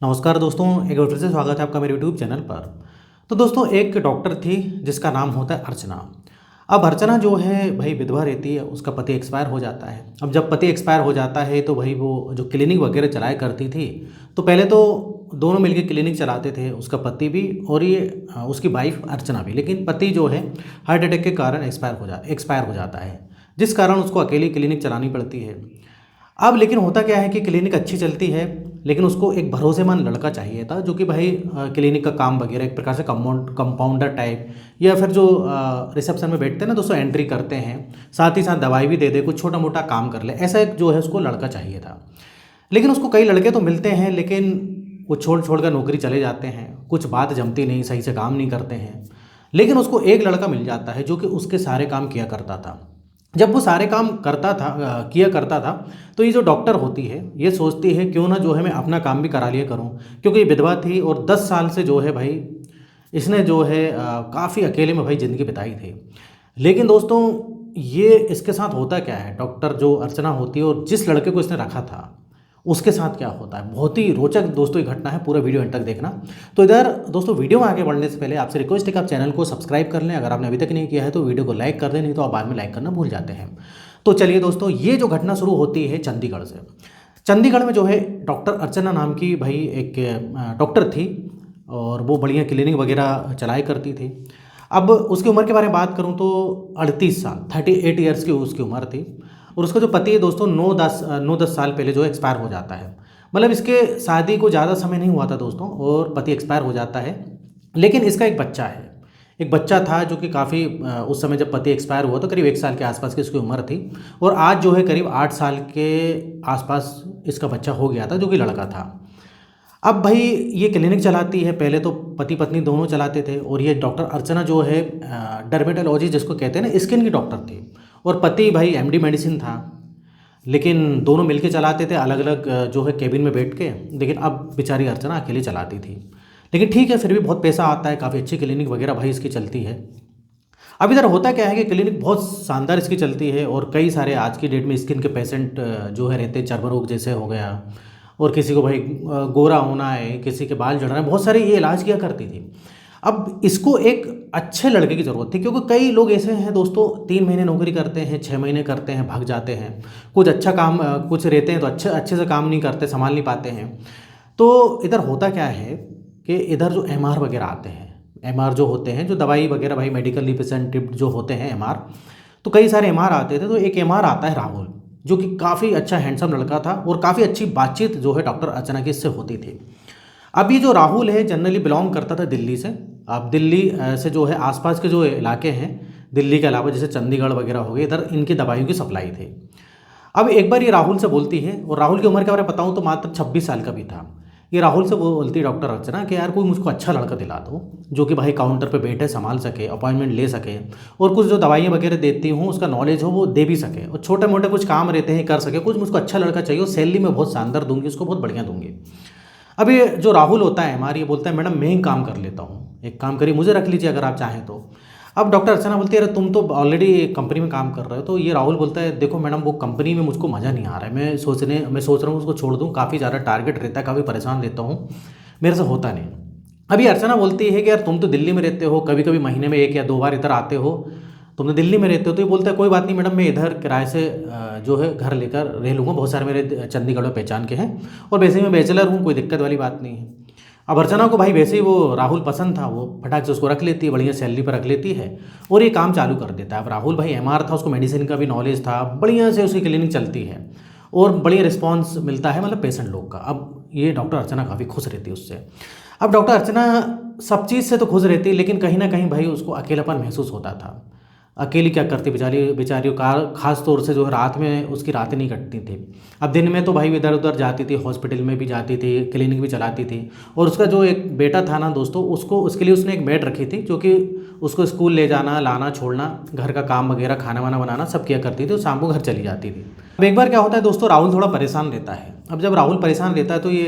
नमस्कार दोस्तों, एक बार फिर से स्वागत है आपका मेरे यूट्यूब चैनल पर। तो दोस्तों, एक डॉक्टर थी जिसका नाम होता है अर्चना। अब अर्चना जो है भाई विधवा रहती है, उसका पति एक्सपायर हो जाता है। अब जब पति एक्सपायर हो जाता है तो भाई वो जो क्लिनिक वगैरह चलाया करती थी, तो पहले तो दोनों मिलकर क्लिनिक चलाते थे, उसका पति भी और ये उसकी वाइफ अर्चना भी। लेकिन पति जो है हार्ट अटैक के कारण एक्सपायर हो जाता है, जिस कारण उसको अकेली क्लिनिक चलानी पड़ती है। अब लेकिन होता क्या है कि क्लिनिक अच्छी चलती है, लेकिन उसको एक भरोसेमंद लड़का चाहिए था जो कि भाई क्लिनिक का काम वगैरह एक प्रकार से कंपाउंडर टाइप, या फिर जो रिसेप्शन में बैठते हैं ना दोस्तों, एंट्री करते हैं, साथ ही साथ दवाई भी दे दे, कुछ छोटा मोटा काम कर ले, ऐसा एक जो है उसको लड़का चाहिए था। लेकिन उसको कई लड़के तो मिलते हैं, लेकिन वो छोड़ छोड़ कर नौकरी चले जाते हैं, कुछ बात जमती नहीं, सही से काम नहीं करते हैं। लेकिन उसको एक लड़का मिल जाता है जो कि उसके सारे काम किया करता था। जब वो सारे काम किया करता था, तो ये जो डॉक्टर होती है ये सोचती है क्यों ना जो है मैं अपना काम भी करा लिया करूं, क्योंकि ये विधवा थी और 10 साल से जो है भाई इसने जो है काफ़ी अकेले में भाई ज़िंदगी बिताई थी। लेकिन दोस्तों, ये इसके साथ होता क्या है, डॉक्टर जो अर्चना होती है और जिस लड़के को इसने रखा था उसके साथ क्या होता है, बहुत ही रोचक दोस्तों ये घटना है, पूरा वीडियो एंड तक देखना। तो इधर दोस्तों, वीडियो में आगे बढ़ने से पहले आपसे रिक्वेस्ट है कि आप चैनल को सब्सक्राइब कर लें, अगर आपने अभी तक नहीं किया है तो वीडियो को लाइक कर दें, नहीं तो आप बाद में लाइक करना भूल जाते हैं। तो चलिए दोस्तों, ये जो घटना शुरू होती है चंडीगढ़ से। चंडीगढ़ में जो है डॉक्टर अर्चना नाम की भाई एक डॉक्टर थी, और वो बढ़िया क्लिनिक वगैरह चलाया करती थी। अब उसकी उम्र के बारे में बात करूँ तो 38 साल 38 ईयर्स की उसकी उम्र थी। और उसका जो पति है दोस्तों 9-10 साल पहले जो एक्सपायर हो जाता है। मतलब इसके शादी को ज़्यादा समय नहीं हुआ था दोस्तों, और पति एक्सपायर हो जाता है। लेकिन इसका एक बच्चा है, एक बच्चा था जो कि काफ़ी उस समय जब पति एक्सपायर हुआ तो करीब 1 साल के आसपास की उसकी उम्र थी, और आज जो है करीब 8 साल के आसपास इसका बच्चा हो गया था जो कि लड़का था। अब भाई ये क्लिनिक चलाती है, पहले तो पति पत्नी दोनों चलाते थे, और ये डॉक्टर अर्चना जो है डर्मेटोलॉजी जिसको कहते हैं ना, स्किन की डॉक्टर थी, और पति भाई एमडी मेडिसिन था। लेकिन दोनों मिलके चलाते थे, अलग अलग जो है केबिन में बैठ के। लेकिन अब बेचारी अर्चना अकेली चलाती थी। लेकिन ठीक है, फिर भी बहुत पैसा आता है, काफ़ी अच्छी क्लिनिक वगैरह भाई इसकी चलती है। अब इधर होता क्या है कि क्लिनिक बहुत शानदार इसकी चलती है, और कई सारे आज की डेट में स्किन के पेशेंट जो है रहते हैं, चर्म रोग जैसे हो गया, और किसी को भाई गोरा होना है, किसी के बाल झड़ना है, बहुत सारे ये इलाज किया करती थी। अब इसको एक अच्छे लड़के की ज़रूरत थी, क्योंकि कई लोग ऐसे हैं दोस्तों, 3 महीने नौकरी करते हैं, 6 महीने करते हैं, भाग जाते हैं। कुछ अच्छा काम कुछ रहते हैं तो अच्छे से काम नहीं करते, संभाल नहीं पाते हैं। तो इधर होता क्या है कि इधर जो एमआर वगैरह आते हैं, एमआर जो होते हैं, जो दवाई वगैरह भाई मेडिकल रिप्रेजेंटेटिव जो होते हैं एमआर, तो कई सारे एमआर आते थे। तो एक एमआर आता है राहुल, जो कि काफ़ी अच्छा हैंडसम लड़का था, और काफ़ी अच्छी बातचीत जो है डॉक्टर अर्चना की इससे होती थी। अब ये जो राहुल है जनरली बिलोंग करता था दिल्ली से। अब दिल्ली से जो है आसपास के जो इलाके हैं, दिल्ली के अलावा जैसे चंडीगढ़ वगैरह हो गए, इधर इनकी दवाइयों की सप्लाई थी। अब एक बार ये राहुल से बोलती है, और राहुल की उम्र के बारे में बताऊँ तो मात्र 26 साल का भी था। ये राहुल से बोलती है डॉक्टर अर्चना कि यार कोई मुझको अच्छा लड़का दिला दो, जो कि भाई काउंटर पे बैठे, संभाल सके, अपॉइंटमेंट ले सके, और कुछ जो दवाइयाँ वगैरह देती हूँ उसका नॉलेज हो वो दे भी सके, और छोटे मोटे कुछ काम रहते हैं कर सके। कुछ मुझको अच्छा लड़का चाहिए, सैलरी में बहुत शानदार दूंगी, उसको बहुत बढ़िया दूंगी। अब ये जो राहुल होता है हमारी, ये बोलता है मैडम मैं ही काम कर लेता हूँ, एक काम करिए मुझे रख लीजिए अगर आप चाहें तो। अब डॉक्टर अर्चना बोलती है अरे तुम तो ऑलरेडी कंपनी में काम कर रहे हो। तो ये राहुल बोलता है देखो मैडम, वो कंपनी में मुझको मज़ा नहीं आ रहा है, मैं सोच रहा हूँ उसको छोड़ दूँ, काफ़ी ज़्यादा टारगेट रहता है, काफ़ी परेशान रहता हूँ, मेरे से होता नहीं। अभी अर्चना बोलती है कि यार तुम तो दिल्ली में रहते हो, कभी कभी महीने में 1 या 2 बार इधर आते हो, तुमने दिल्ली में रहते हो। तो ये बोलता है कोई बात नहीं मैडम, मैं इधर किराए से जो है घर लेकर रह लूँगा, बहुत सारे मेरे चंडीगढ़ में पहचान के हैं, और वैसे ही मैं बैचलर हूँ, कोई दिक्कत वाली बात नहीं है। अब अर्चना को भाई वैसे ही वो राहुल पसंद था, वो फटाक से उसको रख लेती है, बढ़िया सैलरी पर रख लेती है, और ये काम चालू कर देता है। अब राहुल भाई एमआर था, उसको मेडिसिन का भी नॉलेज था, बढ़िया से उसकी क्लिनिक चलती है, और बढ़िया रिस्पॉन्स मिलता है मतलब पेशेंट लोग का। अब ये डॉक्टर अर्चना काफ़ी खुश रहती है उससे। अब डॉक्टर अर्चना सब चीज़ से तो खुश रहती, लेकिन कहीं ना कहीं भाई उसको अकेलापन महसूस होता था। अकेली क्या करती बेचारियों का, खास तौर से जो है रात में उसकी रातें नहीं कटती थी। अब दिन में तो भाई इधर उधर जाती थी, हॉस्पिटल में भी जाती थी, क्लिनिक भी चलाती थी, और उसका जो एक बेटा था ना दोस्तों, उसके लिए उसने एक मेड रखी थी, जो कि उसको स्कूल ले जाना, लाना, छोड़ना, घर का काम वगैरह, खाना वाना बनाना सब किया करती थी, और शाम को घर चली जाती थी। अब एक बार क्या होता है दोस्तों, राहुल थोड़ा परेशान रहता है। अब जब राहुल परेशान रहता है तो ये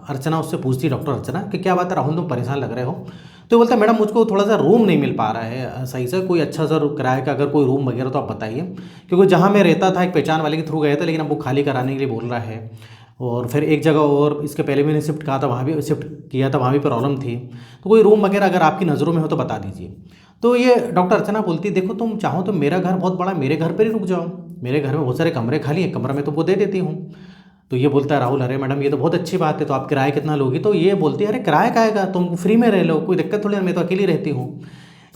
अर्चना उससे पूछती है, डॉक्टर अर्चना कि क्या बात है राहुल, तुम परेशान लग रहे हो। तो बोलता है मैडम मुझको थोड़ा सा रूम नहीं मिल पा रहा है सही से, कोई अच्छा सा किराए का अगर कोई रूम वगैरह तो आप बताइए, क्योंकि जहाँ मैं रहता था एक पहचान वाले के थ्रू गया था, लेकिन अब वो खाली कराने के लिए बोल रहा है। और फिर एक जगह और इसके पहले मैंने शिफ्ट कहा था, वहाँ भी शिफ्ट किया था, वहाँ भी प्रॉब्लम थी। तो कोई रूम वगैरह अगर आपकी नज़रों में हो तो बता दीजिए। तो ये डॉक्टर अर्चना बोलती, देखो तुम चाहो तो मेरा घर बहुत बड़ा, मेरे घर पर ही रुक जाओ, मेरे घर में बहुत सारे कमरे खाली हैं, कमरा मैं तुमको दे देती हूँ। तो ये बोलता है राहुल, अरे मैडम ये तो बहुत अच्छी बात है, तो आप किराया कितना लोगी? तो ये बोलती है, अरे किराया का आएगा, तुम फ्री में रह लो, कोई दिक्कत थोड़ी है, मैं तो अकेली रहती हूँ।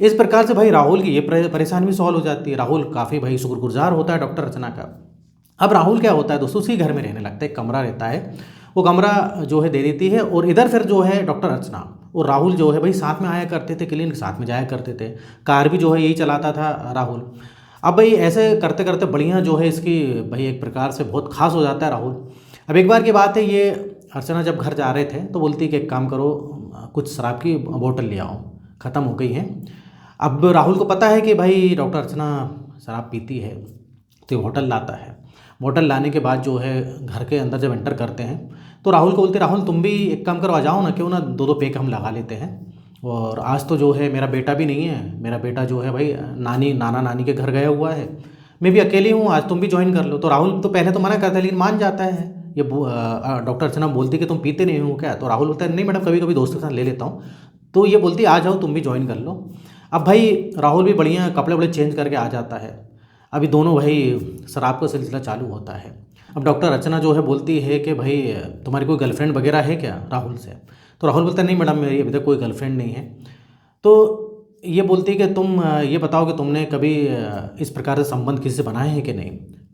इस प्रकार से भाई राहुल की ये परेशानी भी सॉल्व हो जाती है। राहुल काफ़ी भाई शुक्रगुजार होता है डॉक्टर अर्चना का। अब राहुल क्या होता है दोस्तों, उसी घर में रहने लगता है, एक कमरा रहता है, वो कमरा जो है दे देती है। और इधर फिर जो है डॉक्टर अर्चना और राहुल जो है भाई साथ में आया करते थे, क्लिनिक साथ में जाया करते थे, कार भी जो है यही चलाता था राहुल। अब भाई ऐसे करते करते बढ़िया जो है इसकी भाई एक प्रकार से बहुत खास हो जाता है राहुल। अब एक बार की बात है, ये अर्चना जब घर जा रहे थे तो बोलती है कि एक काम करो, कुछ शराब की बोतल ले आओ, ख़त्म हो गई है। अब राहुल को पता है कि भाई डॉक्टर अर्चना शराब पीती है, तो ये बोतल लाता है। बोतल लाने के बाद जो है घर के अंदर जब एंटर करते हैं तो राहुल को बोलते, राहुल तुम भी एक काम करो, आ जाओ ना, क्यों ना दो दो पैक हम लगा लेते हैं। और आज तो जो है मेरा बेटा भी नहीं है, मेरा बेटा जो है भाई नाना नानी के घर गया हुआ है, मैं भी अकेली हूँ, आज तुम भी ज्वाइन कर लो। तो राहुल तो पहले तो मना करता है, लेकिन मान जाता है। ये डॉक्टर अर्चना बोलती कि तुम पीते नहीं हो क्या? तो राहुल बोलता है, नहीं मैडम, कभी कभी दोस्तों के साथ ले लेता हूँ। तो ये बोलती आ जाओ तुम भी ज्वाइन कर लो। अब भाई राहुल भी बढ़िया कपड़े वपड़े चेंज करके आ जाता है। अभी दोनों भाई शराब का सिलसिला चालू होता है। अब डॉक्टर अर्चना जो है बोलती है कि भाई तुम्हारी कोई गर्लफ्रेंड वगैरह है क्या राहुल से? तो राहुल बोलता है, नहीं मैडम, मेरी अभी तक कोई गर्लफ्रेंड नहीं है। तो ये बोलती है कि तुम ये बताओ कि तुमने कभी इस प्रकार से संबंध किसी से बनाए हैं कि नहीं?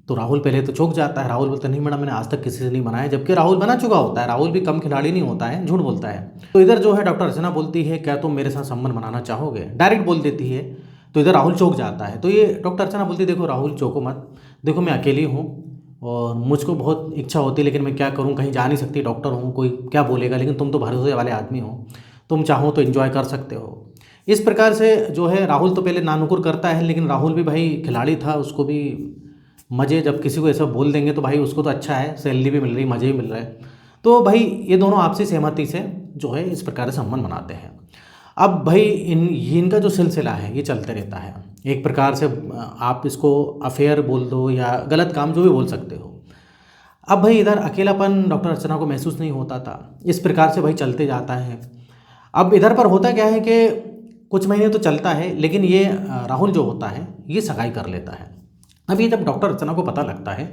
तो राहुल पहले तो चौंक जाता है। राहुल बोलता है, नहीं मैडम, मैंने आज तक किसी से नहीं बनाया, जबकि राहुल बना चुका होता है। राहुल भी कम खिलाड़ी नहीं होता है, झूठ बोलता है। तो इधर जो है डॉक्टर अर्चना बोलती है, क्या तुम मेरे साथ संबंध बनाना चाहोगे? डायरेक्ट बोल देती है। तो इधर राहुल चौंक जाता है। तो ये डॉक्टर अर्चना बोलती है, देखो राहुल चौंको मत, देखो मैं अकेली हूँ और मुझको बहुत इच्छा होती है, लेकिन मैं क्या करूँ, कहीं जा नहीं सकती, डॉक्टर हूँ, कोई क्या बोलेगा, लेकिन तुम तो भरोसे वाले आदमी हो, तुम चाहो तो एंजॉय कर सकते हो। इस प्रकार से जो है राहुल तो पहले नानुकुर करता है, लेकिन राहुल भी भाई खिलाड़ी था, उसको भी मज़े, जब किसी को ऐसा बोल देंगे तो भाई उसको तो अच्छा है, सैलरी भी मिल रही, मज़े भी मिल रहे हैं। तो भाई ये दोनों आपसी सहमति से जो है इस प्रकार से संबंध बनाते हैं। अब भाई इनका जो सिलसिला है ये चलते रहता है। एक प्रकार से आप इसको अफेयर बोल दो या गलत काम, जो भी बोल सकते हो। अब भाई इधर अकेलापन डॉक्टर अर्चना को महसूस नहीं होता था। इस प्रकार से भाई चलते जाता है। अब इधर पर होता क्या है कि कुछ महीने तो चलता है, लेकिन ये राहुल जो होता है ये सगाई कर लेता है। अब ये जब डॉक्टर अर्चना को पता लगता है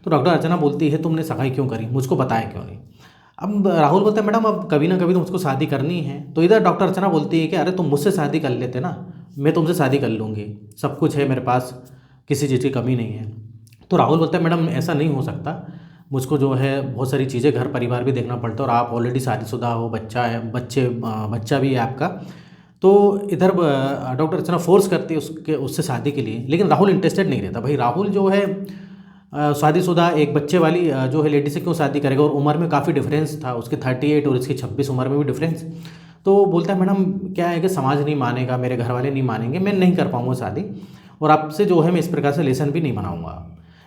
तो डॉक्टर अर्चना बोलती है, तुमने सगाई क्यों करी, मुझको बताया क्यों नहीं? अब राहुल बोलता है, मैडम अब कभी ना कभी तो मुझको शादी करनी है। तो इधर डॉक्टर अर्चना बोलती है कि अरे तुम मुझसे शादी कर लेते ना, मैं तुमसे शादी कर लूँगी, सब कुछ है मेरे पास, किसी चीज़ की कमी नहीं है। तो राहुल बोलता है, मैडम ऐसा नहीं हो सकता, मुझको जो है बहुत सारी चीज़ें, घर परिवार भी देखना पड़ता है, और आप ऑलरेडी शादीशुदा हो, बच्चा है, बच्चा भी है आपका। तो इधर डॉक्टर अर्चना फोर्स करती है उससे शादी के लिए, लेकिन राहुल इंटरेस्टेड नहीं रहता। भाई राहुल जो है शादीशुदा एक बच्चे वाली जो है लेडी से क्यों शादी करेगा, और उम्र में काफ़ी डिफरेंस था, उसकी 38 और इसकी 26 उम्र में भी डिफरेंस। तो बोलता है, मैडम क्या है कि समाज नहीं मानेगा, मेरे घर वाले नहीं मानेंगे, मैं नहीं कर पाऊँगा शादी, और आपसे जो है मैं इस प्रकार से रिलेशन भी नहीं बनाऊँगा।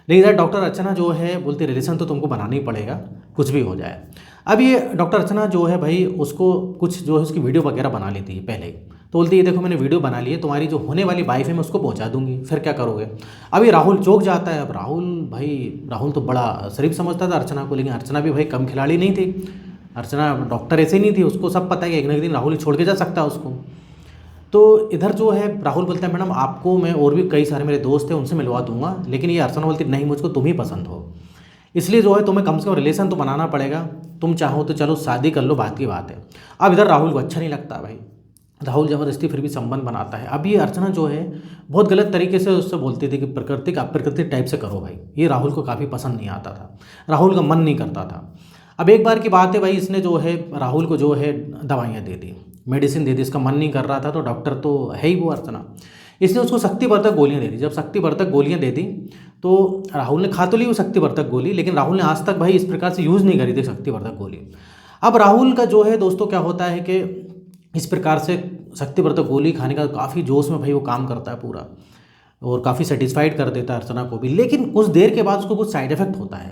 लेकिन इधर डॉक्टर अर्चना जो है बोलती, रिलेशन तो तुमको बनाना ही पड़ेगा, कुछ भी हो जाए। अब ये डॉक्टर अर्चना जो है भाई उसको कुछ जो है उसकी वीडियो वगैरह बना लेती है पहले। तो बोलती है, देखो मैंने वीडियो बना ली है, तुम्हारी जो होने वाली वाइफ है मैं उसको पहुंचा दूंगी, फिर क्या करोगे? अभी राहुल चौंक जाता है। अब राहुल तो बड़ा शरीफ समझता था अर्चना को, लेकिन अर्चना भी भाई कम खिलाड़ी नहीं थी। अर्चना डॉक्टर ऐसे ही नहीं थी, उसको सब पता है कि एक ना एक दिन राहुल छोड़ के जा सकता है उसको। तो इधर जो है राहुल बोलता है, मैडम आपको मैं और भी कई सारे मेरे दोस्त हैं उनसे मिलवा दूंगा, लेकिन ये अर्चना बोलती, नहीं मुझको तुम ही पसंद हो, इसलिए जो है तुम्हें कम से कम रिलेशन तो बनाना पड़ेगा, तुम चाहो तो चलो शादी कर लो, बात की बात है। अब इधर राहुल को अच्छा नहीं लगता भाई, राहुल ज़बरदस्ती फिर भी संबंध बनाता है। अब ये अर्चना जो है बहुत गलत तरीके से उससे बोलती थी कि प्राकृतिक अप्राकृतिक टाइप से करो भाई, ये राहुल को काफ़ी पसंद नहीं आता था, राहुल का मन नहीं करता था। अब एक बार की बात है भाई, इसने जो है राहुल को जो है दवाइयाँ दे दी, मेडिसिन दे दी, इसका मन नहीं कर रहा था, तो डॉक्टर तो है ही वो अर्चना, इसने उसको शक्तिवर्धक गोलियाँ दे दी। जब शक्तिवर्धक गोलियाँ दे दी तो राहुल ने खा तो ली वो शक्तिवर्धक गोली, लेकिन राहुल ने आज तक भाई इस प्रकार से यूज़ नहीं करी थी शक्तिवर्धक गोली। अब राहुल का जो है दोस्तों क्या होता है कि इस प्रकार से शक्तिवर्धक गोली खाने का काफ़ी जोश में भाई वो काम करता है पूरा, और काफ़ी सेटिस्फाइड कर देता है अर्चना को भी, लेकिन कुछ देर के बाद उसको कुछ साइड इफेक्ट होता है,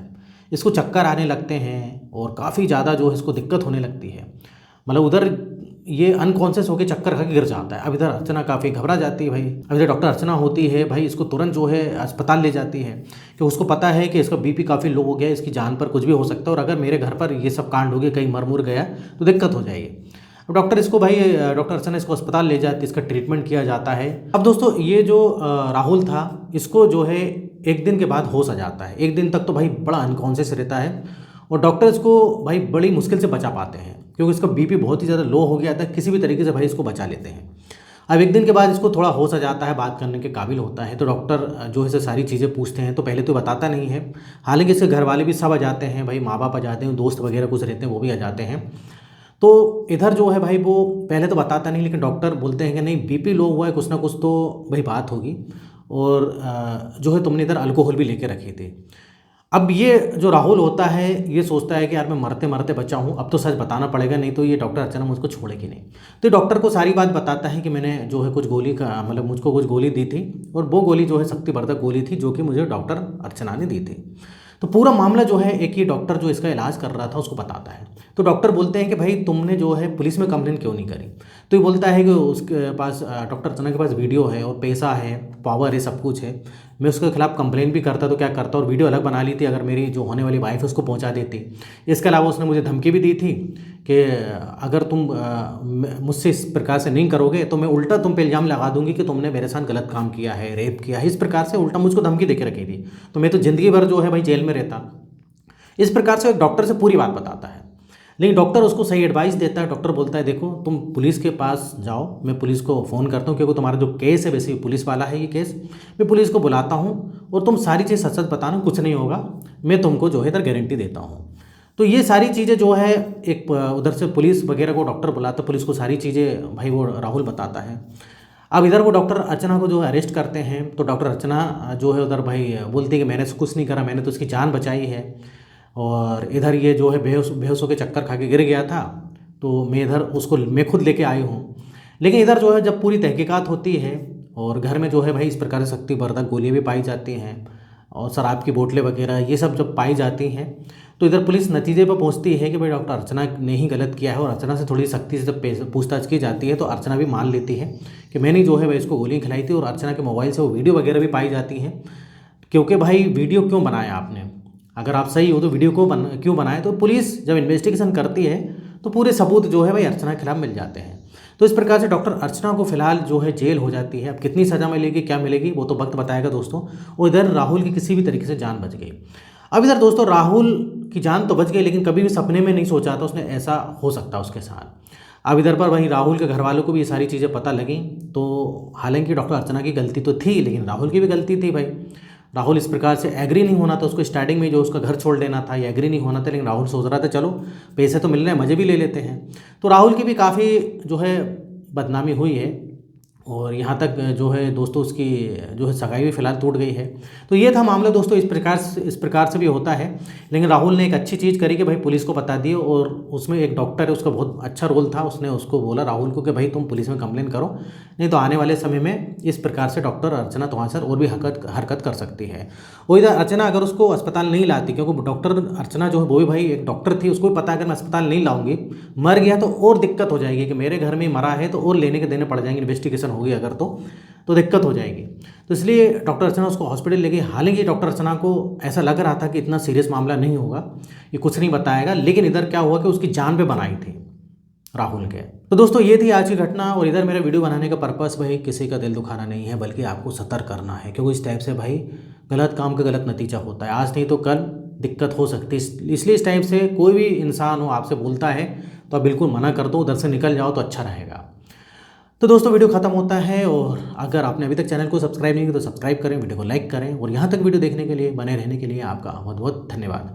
इसको चक्कर आने लगते हैं और काफ़ी ज़्यादा जो है इसको दिक्कत होने लगती है। मतलब उधर ये अनकॉन्शियस होकर चक्कर खा के गिर जाता है। अब इधर अर्चना काफ़ी घबरा जाती है भाई। अब इधर डॉक्टर अर्चना होती है भाई, इसको तुरंत जो है अस्पताल ले जाती है कि उसको पता है कि इसका बीपी काफ़ी लो हो गया है, इसकी जान पर कुछ भी हो सकता है और अगर मेरे घर पर ये सब कांड हो गया, कहीं मर मुर गया तो दिक्कत हो जाएगी। अब डॉक्टर इसको भाई डॉक्टर अर्चना इसको अस्पताल ले जाती है, इसका ट्रीटमेंट किया जाता है। अब दोस्तों ये जो राहुल था, इसको जो है एक दिन के बाद होश आ जाता है। एक दिन तक तो भाई बड़ा अनकॉन्शियस रहता है और डॉक्टर इसको भाई बड़ी मुश्किल से बचा पाते हैं क्योंकि इसका बीपी बहुत ही ज़्यादा लो हो गया था। किसी भी तरीके से भाई इसको बचा लेते हैं। अब एक दिन के बाद इसको थोड़ा होश आ जाता है, बात करने के काबिल होता है। तो डॉक्टर जो है इसे सारी चीज़ें पूछते हैं। तो पहले तो बताता नहीं है, हालांकि इसके घर वाले भी सब आ जाते हैं भाई, माँ बाप आ जाते हैं, दोस्त वगैरह कुछ रहते हैं वो भी आ जाते हैं। तो इधर जो है भाई वो पहले तो बताता नहीं, लेकिन डॉक्टर बोलते हैं कि नहीं बीपी लो हुआ है, कुछ ना कुछ तो भाई बात होगी और जो है तुमने इधर अल्कोहल भी लेके रखी थी। अब ये जो राहुल होता है ये सोचता है कि यार मैं मरते मरते बचा हूँ, अब तो सच बताना पड़ेगा, नहीं तो ये डॉक्टर अर्चना मुझको छोड़ेगी नहीं। तो डॉक्टर को सारी बात बताता है कि मैंने जो है कुछ गोली का मतलब मुझको कुछ गोली दी थी और वो गोली जो है शक्तिवर्धक गोली थी जो कि मुझे डॉक्टर अर्चना ने दी थी। तो पूरा मामला जो है एक ही डॉक्टर जो इसका इलाज कर रहा था उसको बताता है। तो डॉक्टर बोलते हैं कि भाई तुमने जो है पुलिस में कंप्लेन क्यों नहीं करी। तो ये बोलता है कि उसके पास डॉक्टर अर्चना के पास वीडियो है और पैसा है, पावर है, सब कुछ है। मैं उसके खिलाफ कंप्लेन भी करता तो क्या करता और वीडियो अलग बना ली थी, अगर मेरी जो होने वाली वाइफ है उसको पहुंचा देती। इसके अलावा उसने मुझे धमकी भी दी थी कि अगर तुम मुझसे इस प्रकार से नहीं करोगे तो मैं उल्टा तुम पे इल्ज़ाम लगा दूंगी कि तुमने मेरे साथ गलत काम किया है, रेप किया है। इस प्रकार से उल्टा मुझको धमकी दे के रखी थी। तो मैं तो ज़िंदगी भर जो है भाई जेल में रहता। इस प्रकार से एक डॉक्टर से पूरी बात बताता है, लेकिन डॉक्टर उसको सही एडवाइस देता है। डॉक्टर बोलता है देखो तुम पुलिस के पास जाओ, मैं पुलिस को फ़ोन करता हूँ क्योंकि तुम्हारा जो केस है वैसे पुलिस वाला है ये केस, मैं पुलिस को बुलाता हूँ और तुम सारी चीज़ सच सच बताना, कुछ नहीं होगा, मैं तुमको जो है इधर गारंटी देता हूँ। तो ये सारी चीज़ें जो है एक उधर से पुलिस वगैरह को डॉक्टर बुलाता, पुलिस को सारी चीज़ें भाई वो राहुल बताता है। अब इधर वो डॉक्टर अर्चना को जो है अरेस्ट करते हैं। तो डॉक्टर अर्चना जो है उधर भाई बोलती है कि मैंने कुछ नहीं करा, मैंने तो उसकी जान बचाई है और इधर ये जो है बेहोश होकर चक्कर खा के गिर गया था तो मैं इधर उसको मैं खुद लेके आई हूँ। लेकिन इधर जो है जब पूरी तहकीकात होती है और घर में जो है भाई इस प्रकार से शक्तिवर्धक गोलियाँ भी पाई जाती हैं और शराब की बोतलें वगैरह ये सब जब पाई जाती हैं तो इधर पुलिस नतीजे पर पहुंचती है कि भाई डॉक्टर अर्चना ने ही गलत किया है। और अर्चना से थोड़ी सख्ती से जब पूछताछ की जाती है तो अर्चना भी मान लेती है कि मैंने जो है भाई इसको गोलियाँ खिलाई थी। और अर्चना के मोबाइल से वो वीडियो वगैरह भी पाई जाती हैं क्योंकि भाई वीडियो क्यों बनाया आपने, अगर आप सही हो तो वीडियो को क्यों बनाए। तो पुलिस जब इन्वेस्टिगेशन करती है तो पूरे सबूत जो है भाई अर्चना के खिलाफ मिल जाते हैं। तो इस प्रकार से डॉक्टर अर्चना को फिलहाल जो है जेल हो जाती है। अब कितनी सज़ा मिलेगी क्या मिलेगी वो तो वक्त बताएगा दोस्तों। और इधर राहुल की किसी भी तरीके से जान बच गई। अब इधर दोस्तों राहुल की जान तो बच गई, लेकिन कभी भी सपने में नहीं सोचा था उसने ऐसा हो सकता उसके साथ। अब इधर पर वहीं राहुल के घर वालों को भी ये सारी चीज़ें पता लगी। तो हालांकि डॉक्टर अर्चना की गलती तो थी, लेकिन राहुल की भी गलती थी भाई। राहुल इस प्रकार से एग्री नहीं होना था, उसको स्टार्टिंग में जो उसका घर छोड़ देना था ये एग्री नहीं होना था, लेकिन राहुल सोच रहा था चलो पैसे तो मिल रहे हैं, मज़े भी ले लेते हैं। तो राहुल की भी काफ़ी जो है बदनामी हुई है और यहाँ तक जो है दोस्तों उसकी जो है सगाई भी फिलहाल टूट गई है। तो ये था मामला दोस्तों। इस प्रकार से भी होता है, लेकिन राहुल ने एक अच्छी चीज़ करी कि भाई पुलिस को बता दिए। और उसमें एक डॉक्टर है, उसका बहुत अच्छा रोल था। उसने उसको बोला राहुल को कि भाई तुम पुलिस में कंप्लेन करो, नहीं तो आने वाले समय में इस प्रकार से डॉक्टर अर्चना तुम्हारे साथ और भी हरकत कर सकती है। और इधर अर्चना अगर उसको अस्पताल नहीं लाती, क्योंकि डॉक्टर अर्चना जो है वो भी भाई एक डॉक्टर थी, उसको भी पता है अगर मैं अस्पताल नहीं लाऊंगी, मर गया तो और दिक्कत हो जाएगी कि मेरे घर में मरा है तो और लेने के देने पड़ जाएंगे, इन्वेस्टिगेशन होगी अगर तो दिक्कत हो जाएगी। तो इसलिए डॉक्टर अर्चना उसको हॉस्पिटल ले गई। हालांकि डॉक्टर अर्चना को ऐसा लग रहा था कि इतना सीरियस मामला नहीं होगा, ये कुछ नहीं बताएगा, लेकिन इधर क्या हुआ कि उसकी जान पे बनाई थी राहुल के। तो दोस्तों ये थी आज की घटना। और इधर मेरा वीडियो बनाने का पर्पस भाई किसी का दिल दुखाना नहीं है, बल्कि आपको सतर्क करना है, क्योंकि इस टाइप से भाई गलत काम का गलत नतीजा होता है। आज नहीं तो कल दिक्कत हो सकती है। इसलिए इस टाइप से कोई भी इंसान हो आपसे बोलता है तो आप बिल्कुल मना कर दो, उधर से निकल जाओ तो अच्छा रहेगा। तो दोस्तों वीडियो खत्म होता है, और अगर आपने अभी तक चैनल को सब्सक्राइब नहीं किया तो सब्सक्राइब करें, वीडियो को लाइक करें, और यहाँ तक वीडियो देखने के लिए, बने रहने के लिए आपका बहुत बहुत धन्यवाद।